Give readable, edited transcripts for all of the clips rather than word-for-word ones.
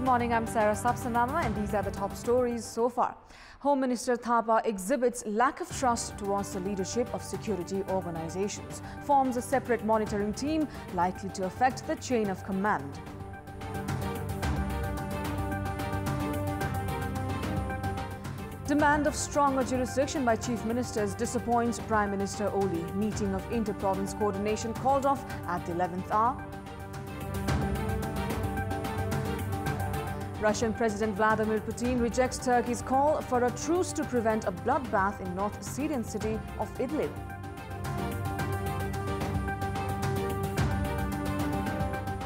morning, I'm Sarah Sapsanama and these are the top stories so far. Home Minister Thapa exhibits lack of trust towards the leadership of security organizations, forms a separate monitoring team likely to affect the chain of command. Demand of stronger jurisdiction by Chief Ministers disappoints Prime Minister Oli. Meeting of inter-province coordination called off at the 11th hour. Russian President Vladimir Putin rejects Turkey's call for a truce to prevent a bloodbath in North Syrian city of Idlib.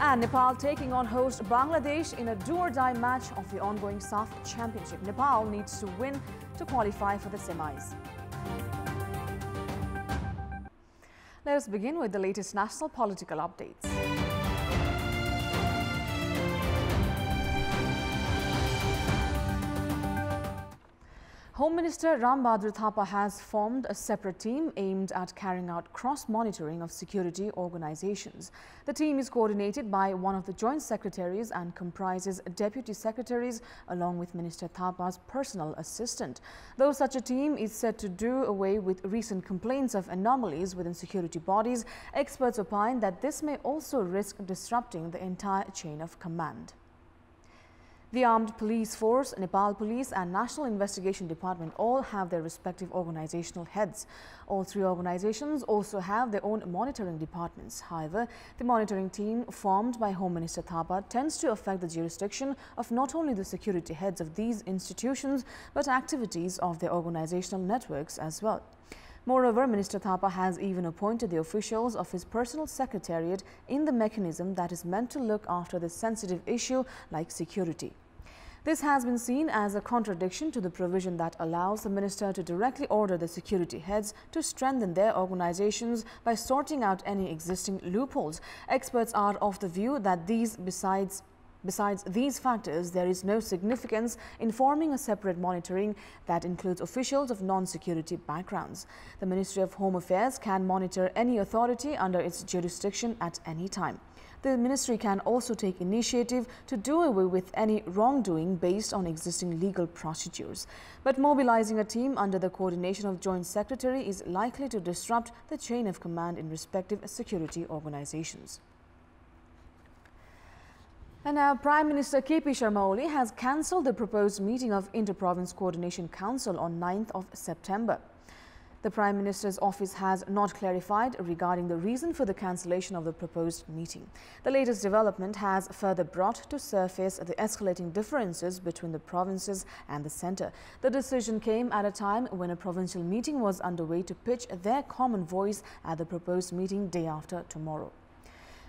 And Nepal taking on host Bangladesh in a do-or-die match of the ongoing SAF Championship. Nepal needs to win to qualify for the semis. Let us begin with the latest national political updates. Home Minister Ram Bahadur Thapa has formed a separate team aimed at carrying out cross-monitoring of security organizations. The team is coordinated by one of the joint secretaries and comprises deputy secretaries along with Minister Thapa's personal assistant. Though such a team is set to do away with recent complaints of anomalies within security bodies, experts opine that this may also risk disrupting the entire chain of command. The Armed Police Force, Nepal Police and National Investigation Department all have their respective organizational heads. All three organizations also have their own monitoring departments. However, the monitoring team formed by Home Minister Thapa tends to affect the jurisdiction of not only the security heads of these institutions but activities of their organizational networks as well. Moreover, Minister Thapa has even appointed the officials of his personal secretariat in the mechanism that is meant to look after this sensitive issue like security. This has been seen as a contradiction to the provision that allows the minister to directly order the security heads to strengthen their organizations by sorting out any existing loopholes. Experts are of the view that besides these factors, there is no significance in forming a separate monitoring that includes officials of non-security backgrounds. The Ministry of Home Affairs can monitor any authority under its jurisdiction at any time. The ministry can also take initiative to do away with any wrongdoing based on existing legal procedures. But mobilizing a team under the coordination of Joint Secretary is likely to disrupt the chain of command in respective security organizations. And now, Prime Minister KP Sharma Oli has cancelled the proposed meeting of Inter-Province Coordination Council on 9th of September. The Prime Minister's office has not clarified regarding the reason for the cancellation of the proposed meeting. The latest development has further brought to surface the escalating differences between the provinces and the centre. The decision came at a time when a provincial meeting was underway to pitch their common voice at the proposed meeting day after tomorrow.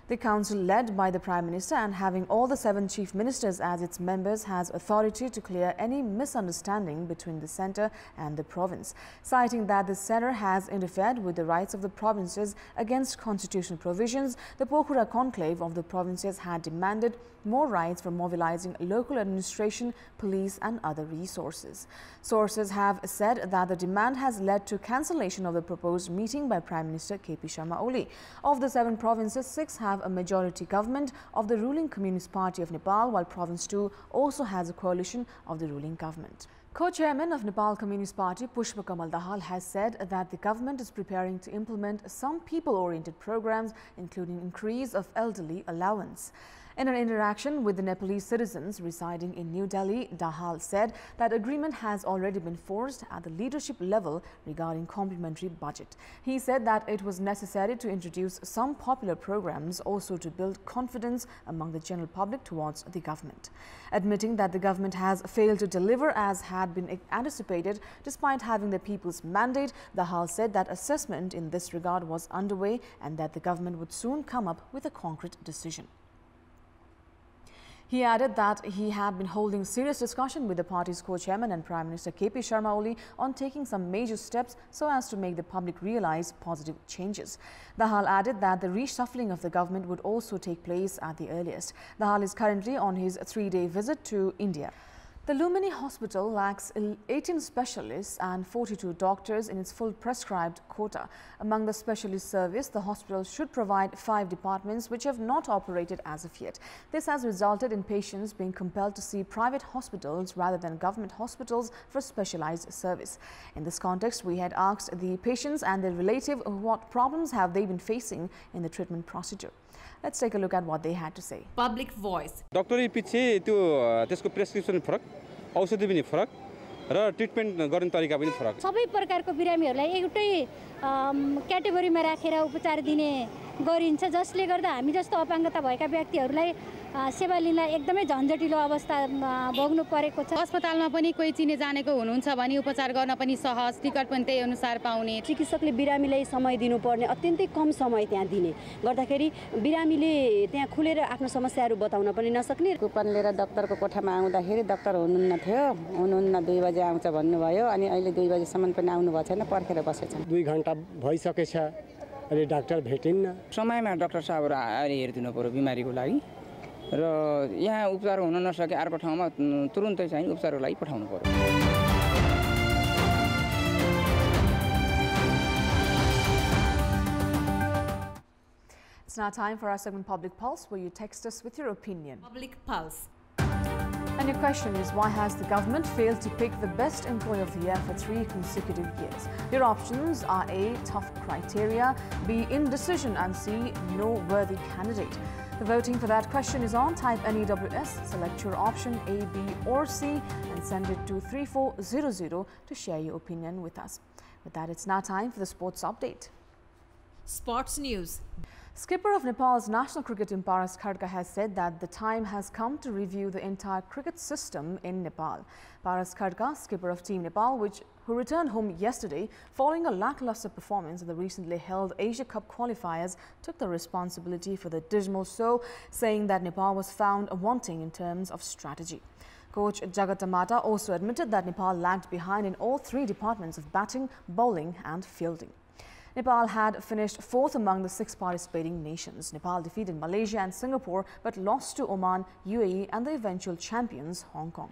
The council, led by the Prime Minister and having all the 7 chief ministers as its members, has authority to clear any misunderstanding between the centre and the province, citing that the centre has interfered with the rights of the provinces against constitutional provisions. The Pokhara conclave of the provinces had demanded more rights for mobilizing local administration, police and other resources. Sources have said that the demand has led to cancellation of the proposed meeting by Prime Minister KP Sharma Oli. Of the 7 provinces, 6 have a majority government of the ruling Communist Party of Nepal, while Province 2 also has a coalition of the ruling government. Co-chairman of Nepal Communist Party, Pushpa Kamal Dahal, has said that the government is preparing to implement some people-oriented programs, including increase of elderly allowance. In an interaction with the Nepalese citizens residing in New Delhi, Dahal said that agreement has already been forced at the leadership level regarding complementary budget. He said that it was necessary to introduce some popular programs also to build confidence among the general public towards the government. Admitting that the government has failed to deliver as had been anticipated despite having the people's mandate, Dahal said that assessment in this regard was underway and that the government would soon come up with a concrete decision. He added that he had been holding serious discussion with the party's co-chairman and Prime Minister KP Sharma Oli on taking some major steps so as to make the public realize positive changes. Dahal added that the reshuffling of the government would also take place at the earliest. Dahal is currently on his 3-day visit to India. The Lumina hospital lacks 18 specialists and 42 doctors in its full prescribed quota. Among the specialist service, the hospital should provide 5 departments which have not operated as of yet. This has resulted in patients being compelled to see private hospitals rather than government hospitals for specialized service. In this context, we had asked the patients and their relative what problems have they been facing in the treatment procedure. Let's take a look at what they had to say. Public voice. Doctor पछि त्यो त्यसको prescription फरक, औषधि पनि फरक र treatment गर्ने तरिका पनि फरक. सबै प्रकारको बिरामीहरूलाई एउटै क्याटेगोरीमा राखेर उपचार दिने गरिन्छ, जसले गर्दा हामी जस्तो अपाङ्गता भएका व्यक्तिहरूलाई सेवा लिन एकदमै झन्झटिलो अवस्था भोग्नु परेको छ. अस्पतालमा पनि कोही चिने जानेको हुनुहुन्छ भने उपचार गर्न पनि सहज, टिकट पनि त्यही अनुसार पाउने. चिकित्सकले बिरामीलाई समय दिनुपर्ने अत्यन्तै कम समय त्यहाँ दिने गर्दाखेरि बिरामीले त्यहाँ खुलेर आफ्नो समस्याहरू बताउन पनि नसक्ने. कुपन लिएर डाक्टरको कोठामा आउँदाखेरि डाक्टर हुनुहुन्न थियो, हुनुहुन्न 2 बजे आउँछ भन्नुभयो अनि अहिले 2 बजेसम्म पनि आउनु भएको छैन, पर्खेर बसेछन्. 2 घण्टा भइसकेछ, अहिले डाक्टर भेटिन्न. समयमा डाक्टर साहबहरू आएर हेरिदिनु पर्यो बिमारीको लागि र यहाँ उपचार हुन नसके अर्को ठाउँमा तुरुन्तै चाहिँ उपचारको लागि पठाउनु पर्यो. It's now time for our segment Public Pulse, where you text us with your opinion. Public Pulse. And your question is, why has the government failed to pick the best employee of the year for 3 consecutive years? Your options are A, tough criteria, B, indecision, and C, no worthy candidate. The voting for that question is on. Type NEWS, select your option A, B or C and send it to 3400 to share your opinion with us. With that, it's now time for the sports update. Sports news. Skipper of Nepal's national cricket team Paras Khadka has said that the time has come to review the entire cricket system in Nepal. Paras Khadka, skipper of Team Nepal, who returned home yesterday following a lackluster performance in the recently held Asia Cup qualifiers, took the responsibility for the dismal show, saying that Nepal was found wanting in terms of strategy. Coach Jagat Tamata also admitted that Nepal lagged behind in all 3 departments of batting, bowling and fielding. Nepal had finished 4th among the 6 participating nations. Nepal defeated Malaysia and Singapore but lost to Oman, UAE and the eventual champions Hong Kong.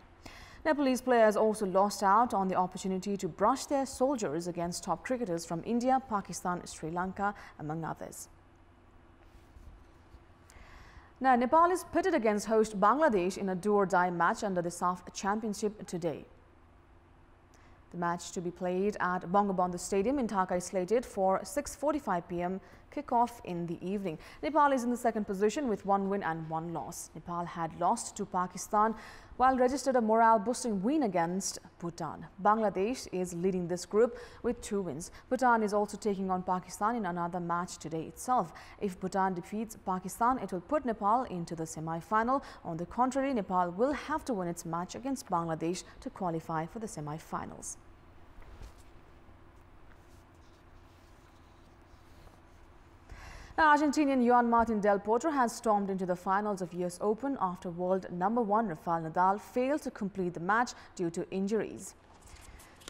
Nepalese players also lost out on the opportunity to brush their soldiers against top cricketers from India, Pakistan, Sri Lanka, among others. Now, Nepal is pitted against host Bangladesh in a do-or-die match under the SAF Championship today. The match to be played at Bangabandhu Stadium in Dhaka is slated for 6:45 p.m. kickoff in the evening. Nepal is in the 2nd position with 1 win and 1 loss. Nepal had lost to Pakistan while registered a morale-boosting win against Bhutan. Bangladesh is leading this group with 2 wins. Bhutan is also taking on Pakistan in another match today itself. If Bhutan defeats Pakistan, it will put Nepal into the semi-final. On the contrary, Nepal will have to win its match against Bangladesh to qualify for the semi-finals. Now, Argentinian Juan Martín del Potro has stormed into the finals of US Open after world #1 Rafael Nadal failed to complete the match due to injuries.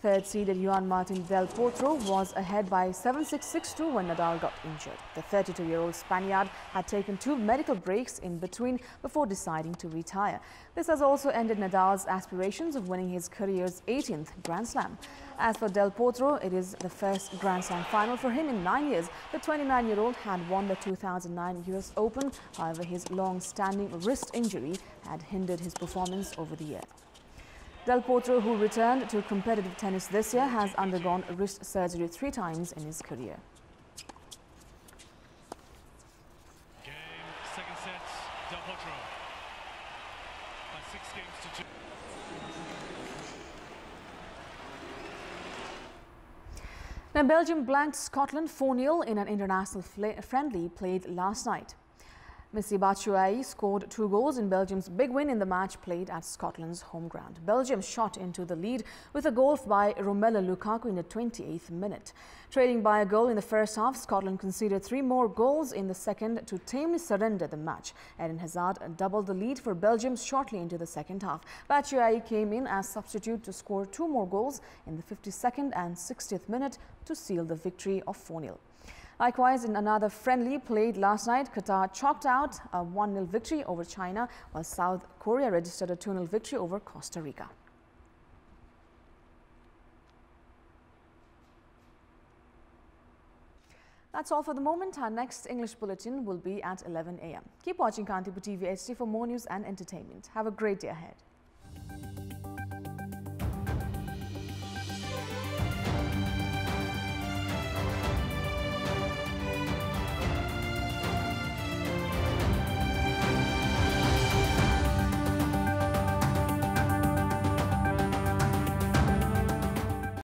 3rd seeded Juan Martín del Potro was ahead by 7-6, 6-2 when Nadal got injured. The 32-year-old Spaniard had taken 2 medical breaks in between before deciding to retire. This has also ended Nadal's aspirations of winning his career's 18th Grand Slam. As for Del Potro, it is the first Grand Slam final for him in 9 years. The 29-year-old had won the 2009 US Open. However, his long-standing wrist injury had hindered his performance over the year. Del Potro, who returned to competitive tennis this year, has undergone wrist surgery 3 times in his career. Game, 2nd set, Del Potro. By 6 games to 2. Now, Belgium blanked Scotland 4-0 in an international friendly played last night. Missy Batshuayi scored 2 goals in Belgium's big win in the match played at Scotland's home ground. Belgium shot into the lead with a goal by Romelu Lukaku in the 28th minute. Trailing by a goal in the first half, Scotland conceded 3 more goals in the second to tamely surrender the match. Eden Hazard doubled the lead for Belgium shortly into the second half. Batshuayi came in as substitute to score 2 more goals in the 52nd and 60th minute to seal the victory of 4-0. Likewise, in another friendly played last night, Qatar chalked out a 1-0 victory over China, while South Korea registered a 2-0 victory over Costa Rica. That's all for the moment. Our next English bulletin will be at 11 a.m. Keep watching Kantipur TV HD for more news and entertainment. Have a great day ahead.